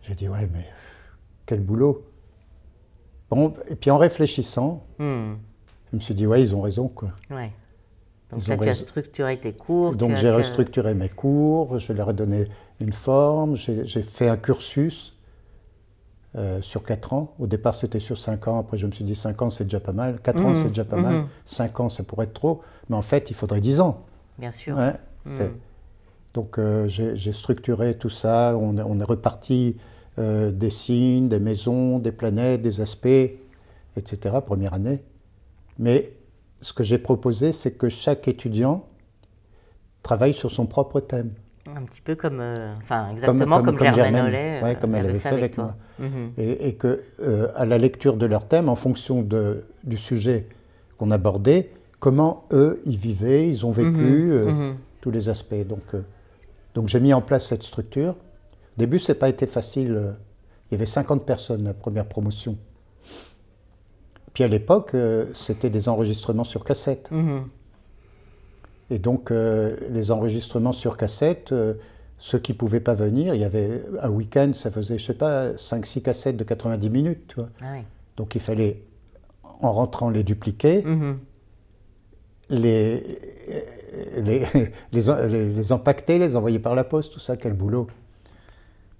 J'ai dit, ouais, mais quel boulot. Bon, et puis en réfléchissant, je me suis dit, ouais, ils ont raison, quoi. Ouais. Donc là, tu as structuré tes cours. Donc j'ai restructuré mes cours, je leur ai donné une forme, j'ai fait un cursus sur 4 ans. Au départ, c'était sur 5 ans, après je me suis dit 5 ans, c'est déjà pas mal, 4 ans, c'est déjà pas mal, 5 ans, ça pourrait être trop, mais en fait, il faudrait 10 ans. Bien sûr. Ouais, donc j'ai structuré tout ça, on est reparti des signes, des maisons, des planètes, des aspects, etc., première année. Mais ce que j'ai proposé, c'est que chaque étudiant travaille sur son propre thème. Un petit peu comme, exactement comme Germaine Hollet, comme elle avait fait avec toi. moi. Et que à la lecture de leur thème, en fonction du sujet qu'on abordait, comment eux, ils vivaient, ils ont vécu tous les aspects. Donc j'ai mis en place cette structure. Au début, ça n'a pas été facile. Il y avait 50 personnes, la première promotion. Puis à l'époque, c'était des enregistrements sur cassette. Et donc, les enregistrements sur cassette, ceux qui ne pouvaient pas venir, il y avait un week-end, ça faisait, je ne sais pas, 5-6 cassettes de 90 minutes. Tu vois. Ah oui. Donc il fallait en rentrant les dupliquer, les empaqueter, les envoyer par la poste, tout ça, quel boulot.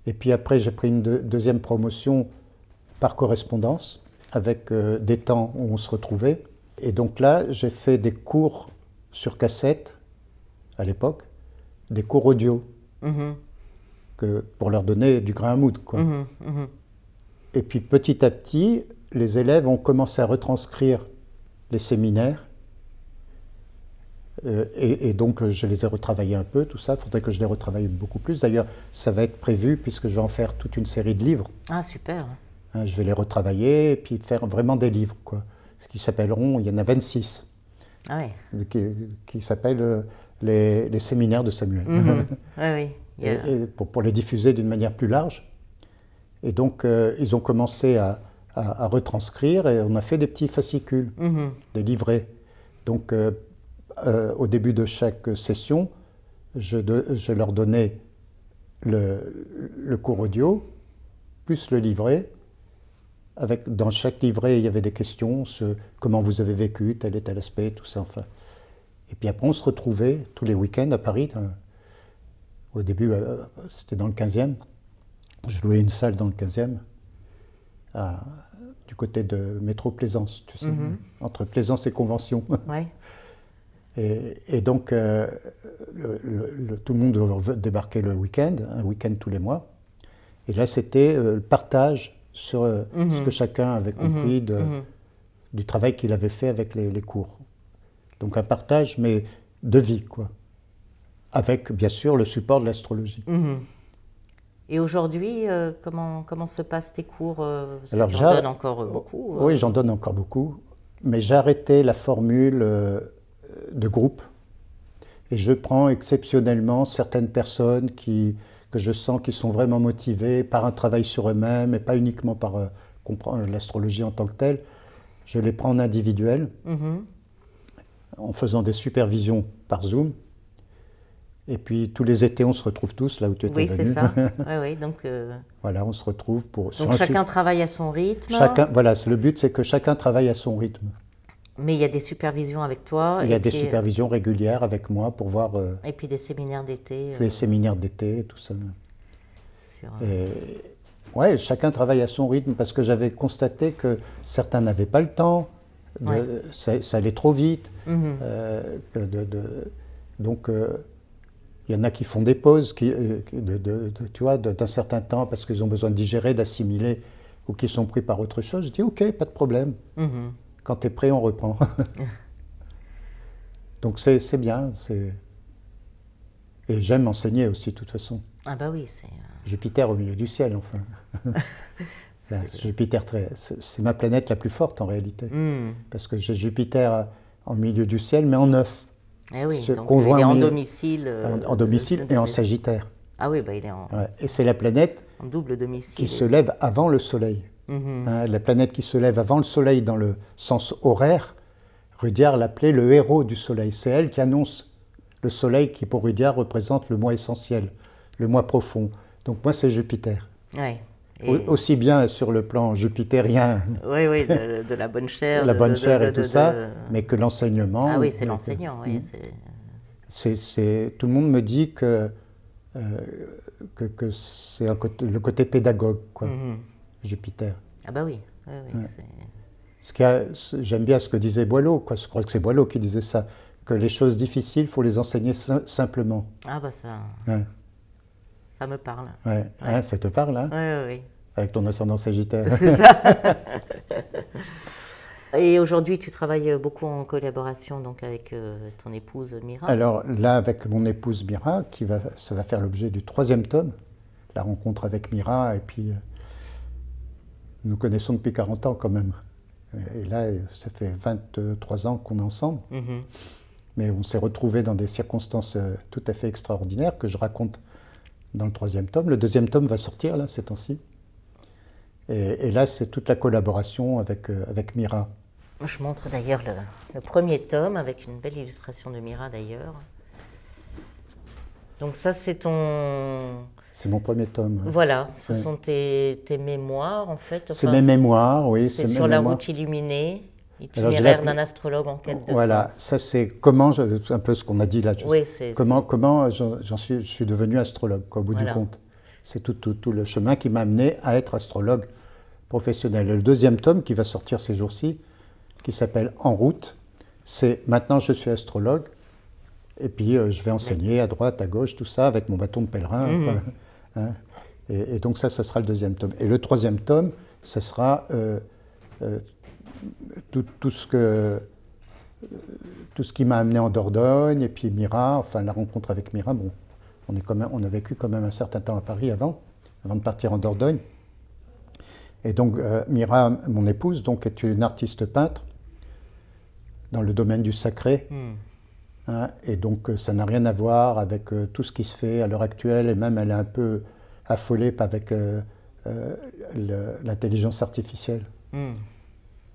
Et puis après, j'ai pris une deuxième promotion par correspondance, avec des temps où on se retrouvait. Et donc là, j'ai fait des cours sur cassette, à l'époque, des cours audio, pour leur donner du grain à moudre, quoi. Et puis petit à petit, les élèves ont commencé à retranscrire les séminaires. Et donc, je les ai retravaillés un peu, tout ça. Il faudrait que je les retravaille beaucoup plus. D'ailleurs, ça va être prévu, puisque je vais en faire toute une série de livres. Ah, super. Hein, je vais les retravailler et puis faire vraiment des livres, quoi. Ce qui s'appelleront, il y en a 26, qui s'appellent les séminaires de Samuel. Oui. Yeah. Et pour les diffuser d'une manière plus large. Et donc, ils ont commencé à retranscrire et on a fait des petits fascicules, des livrets. Donc, au début de chaque session, je leur donnais le cours audio, plus le livret. Dans chaque livret, il y avait des questions, comment vous avez vécu tel et tel aspect, tout ça, enfin. Et puis après, on se retrouvait tous les week-ends à Paris. Au début, c'était dans le 15e. Je louais une salle dans le 15e, du côté de métro Plaisance, tu sais, entre Plaisance et Convention. Ouais. Et donc, tout le monde débarquait le week-end, un week-end tous les mois. Et là, c'était le partage sur ce que chacun avait compris du travail qu'il avait fait avec les cours. Donc un partage, mais de vie, quoi. Avec, bien sûr, le support de l'astrologie. Et aujourd'hui, comment se passent tes cours? Alors, j'en donne encore beaucoup. Oui, j'en donne encore beaucoup. Mais j'ai arrêté la formule de groupe. Et je prends exceptionnellement certaines personnes que je sens qui sont vraiment motivées par un travail sur eux-mêmes et pas uniquement par comprendre l'astrologie en tant que telle. Je les prends en individuel, en faisant des supervisions par Zoom. Et puis tous les étés, on se retrouve tous là où tu étais venu. Oui, c'est ça. Oui, donc voilà, on se retrouve pour. Donc chacun travaille à son rythme. Voilà, le but, c'est que chacun travaille à son rythme. Mais il y a des supervisions avec toi. Il y a des supervisions régulières avec moi pour voir. Et puis des séminaires d'été. Les séminaires d'été, tout ça. Ouais, chacun travaille à son rythme parce que j'avais constaté que certains n'avaient pas le temps, ça allait trop vite. Donc, il y en a qui font des pauses tu vois, d'un certain temps parce qu'ils ont besoin de digérer, d'assimiler ou qui sont pris par autre chose. Je dis ok, pas de problème. Quand tu es prêt, on reprend. Donc c'est bien. Et j'aime enseigner aussi, de toute façon. Ah bah oui, c'est... Jupiter au milieu du ciel, enfin. Jupiter, c'est ma planète la plus forte en réalité. Parce que j'ai Jupiter en milieu du ciel, mais en 9. Eh oui, donc il est en domicile. En domicile et en Sagittaire. Ah oui, bah il est en... Ouais. Et c'est la planète en double domicile. Qui se lève avant le Soleil. La planète qui se lève avant le Soleil dans le sens horaire, Rudyard l'appelait le héros du Soleil. C'est elle qui annonce le Soleil qui, pour Rudyard, représente le moi essentiel, le moi profond. Donc moi, c'est Jupiter. Ouais. Aussi bien sur le plan jupitérien. Oui, de la bonne chair. La bonne chair et tout ça, mais que l'enseignement. Ah oui, c'est l'enseignant. Oui, tout le monde me dit que c'est le côté pédagogue, quoi, Jupiter. Ah bah oui. J'aime bien ce que disait Boileau, quoi. Je crois que c'est Boileau qui disait ça, que les choses difficiles, il faut les enseigner simplement. Ah bah ça... Ça me parle. Ça te parle, hein? Oui. Avec ton ascendant Sagittaire. C'est ça. Et aujourd'hui, tu travailles beaucoup en collaboration donc, avec ton épouse Mira. Alors là, avec mon épouse Mira, ça va faire l'objet du 3e tome, la rencontre avec Mira, et puis nous connaissons depuis 40 ans quand même. Et là, ça fait 23 ans qu'on est ensemble. Mais on s'est retrouvés dans des circonstances tout à fait extraordinaires que je raconte dans le 3e tome. Le 2e tome va sortir, là, ces temps-ci. Et là, c'est toute la collaboration avec Mira. Je montre d'ailleurs le 1er tome, avec une belle illustration de Mira, d'ailleurs. Donc ça, c'est ton... C'est mon 1er tome. Voilà, ce sont tes mémoires, en fait. C'est mes mémoires, oui. C'est sur la route illuminée. Itinéraire d'un astrologue en quête de voilà, sens. ça c'est comment, un peu ce qu'on a dit là, Oui, comment je suis devenu astrologue, quoi, au bout du compte. C'est tout le chemin qui m'a amené à être astrologue professionnel. Et le deuxième tome qui va sortir ces jours-ci, qui s'appelle En route, c'est maintenant je suis astrologue, et puis je vais enseigner à droite, à gauche, tout ça, avec mon bâton de pèlerin. Enfin, hein. Et donc ça sera le deuxième tome. Et le troisième tome, ça sera tout ce qui m'a amené en Dordogne, et puis Mira, enfin la rencontre avec Mira. Bon, on a vécu quand même un certain temps à Paris avant de partir en Dordogne. Et donc Mira, mon épouse, donc, est une artiste peintre dans le domaine du sacré. Hein, et donc ça n'a rien à voir avec tout ce qui se fait à l'heure actuelle, et même elle est un peu affolée avec l'intelligence artificielle.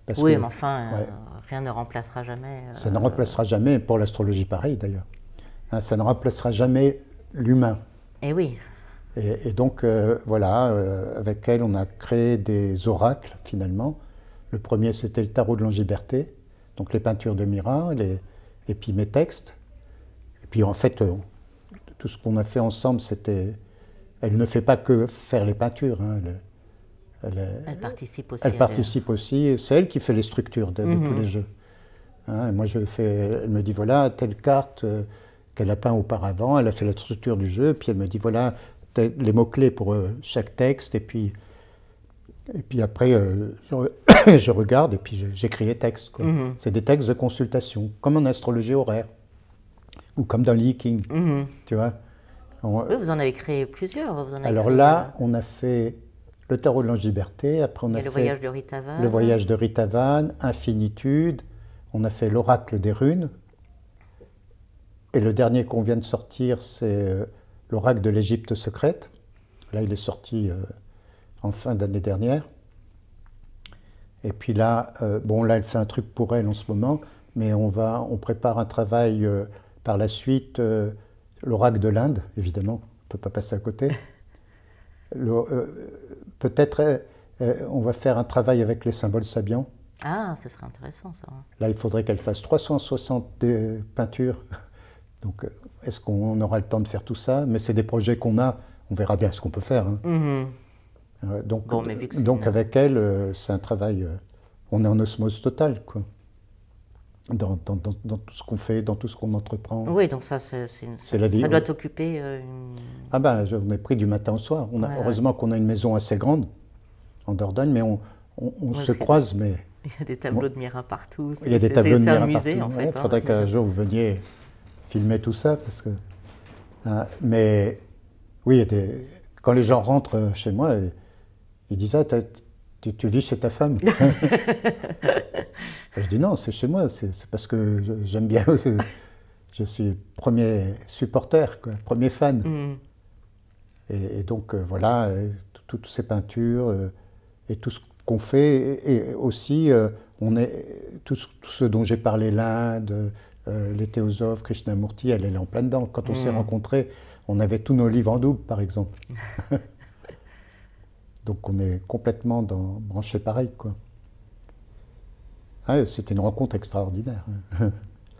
Parce oui, mais enfin, rien ne remplacera jamais... Ça ne remplacera jamais, pour l'astrologie pareil d'ailleurs, hein, ça ne remplacera jamais l'humain. Et oui. Et donc voilà, avec elle on a créé des oracles finalement. Le premier c'était le tarot de Langiberté, donc les peintures de Mira, et puis mes textes. Et puis en fait, tout ce qu'on a fait ensemble, c'était... Elle ne fait pas que faire les peintures, hein, elle participe aussi. Elle participe aussi, c'est elle qui fait les structures de tous les jeux. Hein, et moi elle me dit voilà, telle carte qu'elle a peint auparavant, elle a fait la structure du jeu, puis elle me dit voilà les mots-clés pour chaque texte, et puis après je regarde et puis j'écris les textes. C'est des textes de consultation, comme en astrologie horaire, ou comme dans Li King, tu vois. Oui, vous en avez créé plusieurs. Alors là, on a fait le tarot de Langiberté, après on a fait le voyage de Ritavan. Le voyage de Ritavan, Infinitude, on a fait l'oracle des runes, et le dernier qu'on vient de sortir, c'est l'oracle de l'Égypte secrète. Là, il est sorti en fin d'année dernière. Et puis là, bon, là, elle fait un truc pour elle en ce moment, mais on prépare un travail par la suite, l'oracle de l'Inde, évidemment, on ne peut pas passer à côté. Peut-être on va faire un travail avec les symboles sabiens. Ah, ce serait intéressant ça. Là, il faudrait qu'elle fasse 360 peintures. Donc, est-ce qu'on aura le temps de faire tout ça? Mais c'est des projets qu'on a, on verra bien ce qu'on peut faire. Hein. Donc, bon, mais vu que donc avec elle, c'est un travail, on est en osmose totale, quoi. Dans tout ce qu'on fait, dans tout ce qu'on entreprend. Oui, donc ça, ça doit t'occuper. Ah ben, j'en ai pris du matin au soir. Heureusement qu'on a une maison assez grande en Dordogne, mais on se croise. Mais il y a des tableaux de Mira partout. Il y a des tableaux de Mira partout. En fait, il faudrait qu'un jour vous veniez filmer tout ça, parce que. Mais oui, quand les gens rentrent chez moi, ils disent tu vis chez ta femme. Je dis non, c'est chez moi, c'est parce que j'aime bien, je suis premier supporter, quoi, premier fan. Et donc voilà, toutes ces peintures et tout ce qu'on fait, et aussi tout ce dont j'ai parlé, l'Inde, les théosophes, Krishnamurti, elle est en plein dedans. Quand on s'est rencontrés, on avait tous nos livres en double, par exemple. Donc on est complètement branchés pareil, quoi. Ah, c'était une rencontre extraordinaire.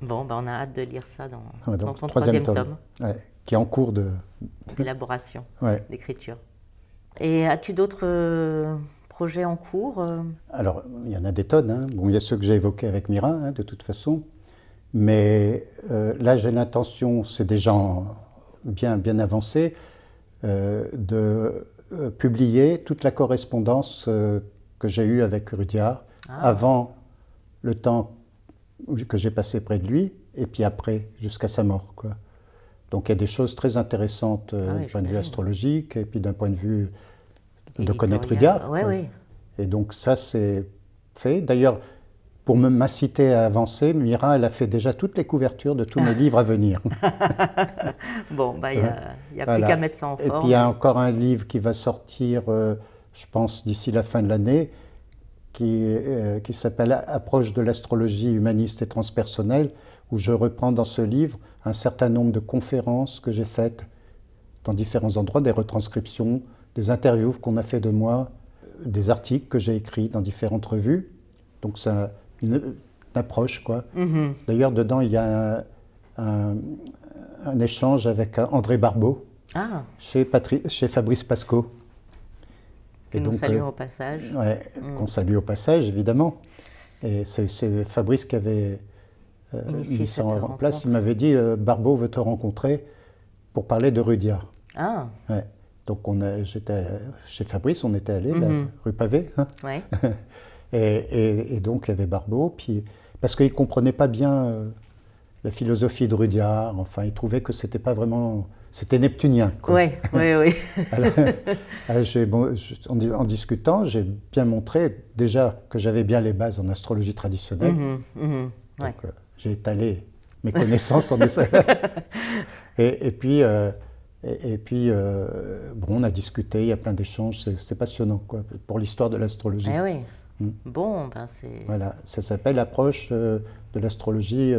Bon, ben on a hâte de lire ça dans ton troisième tome. Ouais, qui est en cours d'élaboration, d'écriture. Et as-tu d'autres projets en cours? Alors, il y en a des tonnes. Hein. Bon, il y a ceux que j'ai évoqués avec Mira, hein, de toute façon. Mais là, j'ai l'intention, c'est déjà bien avancé, de publier toute la correspondance que j'ai eue avec Rudyard avant le temps que j'ai passé près de lui, et puis après, jusqu'à sa mort, quoi. Donc il y a des choses très intéressantes d'un point de vue astrologique, et puis d'un point de vue de connaître Rudyard. Oui. Et donc ça, c'est fait. D'ailleurs, pour m'inciter à avancer, Mira, elle a fait déjà toutes les couvertures de tous mes livres à venir. Bon, bah, il n'y a plus qu'à mettre ça en forme. Et puis il y a encore un livre qui va sortir, je pense, d'ici la fin de l'année, qui s'appelle « Approche de l'astrologie humaniste et transpersonnelle », où je reprends dans ce livre un certain nombre de conférences que j'ai faites dans différents endroits, des retranscriptions, des interviews qu'on a fait de moi, des articles que j'ai écrits dans différentes revues. Donc ça une approche, quoi. D'ailleurs, dedans, il y a un échange avec André Barbeau, chez Fabrice Pascot. Que nous saluons au passage. Ouais, qu'on salue au passage, évidemment. Et c'est Fabrice qui avait mis ça en place. Il m'avait dit, Barbeau veut te rencontrer pour parler de Rudyard. Ah. Ouais. Donc j'étais chez Fabrice, on était allé, rue Pavée. Hein. Ouais. et donc il y avait Barbeau, puis, parce qu'il ne comprenait pas bien la philosophie de Rudyard. Enfin, il trouvait que c'était pas vraiment... C'était neptunien, quoi. Oui, oui, oui. En discutant, j'ai bien montré déjà que j'avais bien les bases en astrologie traditionnelle. Donc j'ai étalé mes connaissances en et puis on a discuté, il y a plein d'échanges, c'est passionnant, quoi, pour l'histoire de l'astrologie. Eh oui. Bon, ben c'est... Voilà, ça s'appelle l'approche de l'astrologie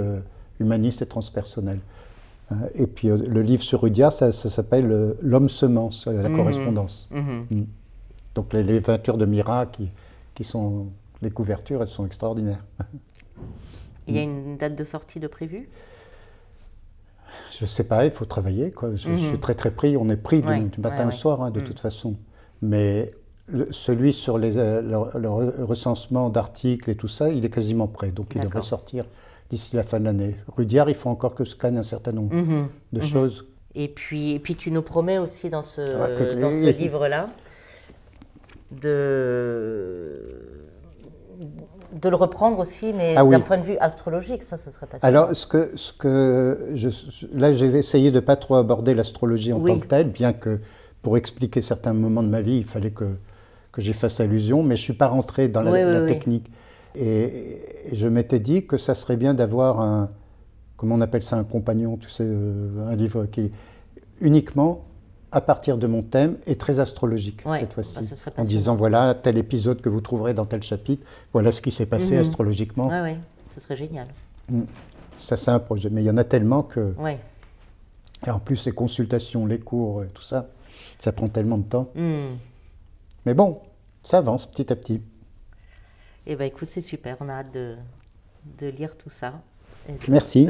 humaniste et transpersonnelle. Et puis le livre sur Rudyard, ça s'appelle L'homme semence, la correspondance. Donc les peintures de Mira qui sont, les couvertures, elles sont extraordinaires. Il y a une date de sortie de prévue? Je ne sais pas, il faut travailler, quoi. Je suis très très pris, on est pris du matin au soir, hein, de toute façon. Mais celui sur le recensement d'articles et tout ça, il est quasiment prêt, donc il devrait sortir d'ici la fin de l'année. Rudyard, il faut encore que je scanne un certain nombre de choses. Et puis tu nous promets aussi dans ce livre-là de le reprendre aussi, mais d'un point de vue astrologique, ça serait passionnant. Alors, là, j'ai essayé de ne pas trop aborder l'astrologie en tant que telle, bien que pour expliquer certains moments de ma vie, il fallait que j'y fasse allusion, mais je ne suis pas rentré dans la technique. Et je m'étais dit que ça serait bien d'avoir comment on appelle ça, un compagnon, tu sais, un livre qui uniquement à partir de mon thème est très astrologique cette fois-ci, en disant voilà tel épisode que vous trouverez dans tel chapitre, voilà ce qui s'est passé astrologiquement. Oui, ce serait génial. Ça c'est un projet, mais il y en a tellement que... Et en plus les consultations, les cours, tout ça, ça prend tellement de temps. Mais bon, ça avance petit à petit. Eh bien écoute, c'est super, on a hâte de lire tout ça. Merci.